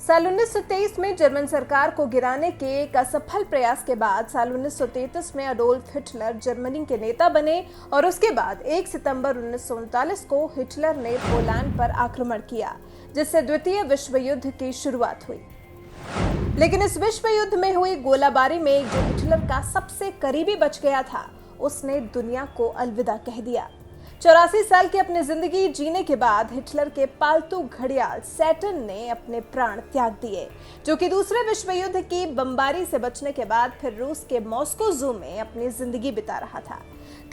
साल 1923 में जर्मन सरकार को गिराने के एक असफल प्रयास के बाद साल 1933 में अडोल्फ हिटलर जर्मनी के नेता बने और उसके बाद 1 सितंबर 1939 को हिटलर ने पोलैंड पर आक्रमण किया, जिससे द्वितीय विश्व युद्ध की शुरुआत हुई। लेकिन इस विश्व युद्ध में हुई गोलाबारी में जो हिटलर का सबसे करीबी बच गया था, उसने दुनिया को अलविदा कह दिया। 84 साल की अपनी जिंदगी जीने के बाद हिटलर के पालतू घड़ियाल सैटर्न ने अपने प्राण त्याग दिए, जो कि दूसरे विश्व युद्ध की बमबारी से बचने के बाद फिर रूस के मॉस्को जू में अपनी जिंदगी बिता रहा था।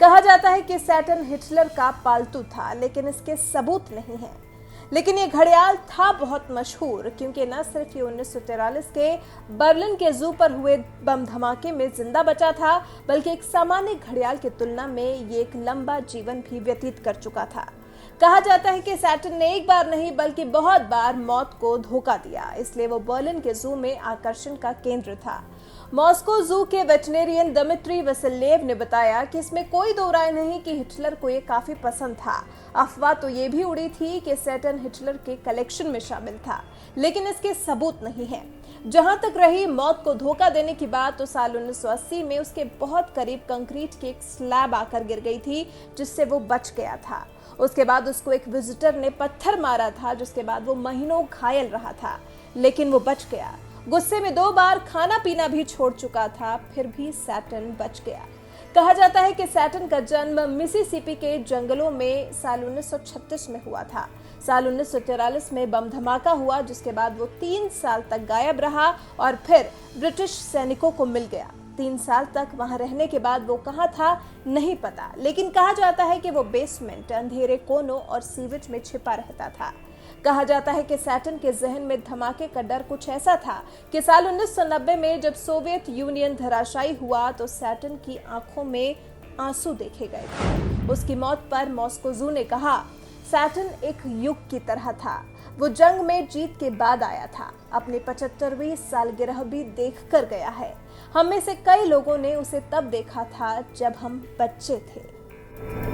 कहा जाता है कि सैटर्न हिटलर का पालतू था, लेकिन इसके सबूत नहीं है। लेकिन ये घड़ियाल था बहुत मशहूर, क्योंकि न सिर्फ ये 1943 के बर्लिन के जू पर हुए बम धमाके में जिंदा बचा था, बल्कि एक सामान्य घड़ियाल की तुलना में ये एक लंबा जीवन भी व्यतीत कर चुका था। कहा जाता है कि सैटर्न ने एक बार नहीं बल्कि बहुत बार मौत को धोखा दिया, इसलिए वो बर्लिन के जू में आकर्षण का केंद्र था। मॉस्को जू के वेटनेरियन दिमित्री वसिलेव ने बताया कि इसमें कोई दो राय नहीं कि हिटलर को ये काफी पसंद था। अफवाह तो ये भी उड़ी थी कि सैटर्न हिटलर के कलेक्शन में शामिल था, लेकिन इसके सबूत नहीं है। जहां तक रही मौत को धोखा देने की बात, तो साल 1980 में उसके बहुत करीब कंक्रीट की एक स्लैब आकर गिर गई थी, जिससे वो बच गया था। उसके बाद उसको एक विजिटर ने पत्थर मारा था, जिसके बाद वो महीनों घायल रहा था, लेकिन वो बच गया। गुस्से में 2 बार खाना पीना भी छोड़ चुका था, फिर भी सैटर्न बच गया। कहा जाता है कि सैटर्न का जन्म मिसिसिपी के जंगलों में साल 1936 में हुआ था। साल 1943 में बम धमाका हुआ, जिसके बाद वो 3 साल तक गायब रहा और फिर ब्रिटिश सैनिकों को मिल गया। 3 साल तक वहां रहने के बाद वो कहाँ था नहीं पता, लेकिन कहा जाता है कि वो बेसमेंट, अंधेरे कोनों और सीवेज में छिपा रहता था। कहा जाता है कि सैटर्न के जहन में धमाके का डर कुछ ऐसा था कि साल 1990 में जब सोवियत यूनियन धराशायी हुआ, तो सैटर्न की आंखों में आंसू देखे गए थे। उसकी मौत पर मॉस्को जू ने कहा, सैटर्न एक युग की तरह था। वो जंग में जीत के बाद आया था, अपनी 75वीं सालगिरह भी देख कर गया है। हम में से कई लोगों ने उसे तब देखा था जब हम बच्चे थे।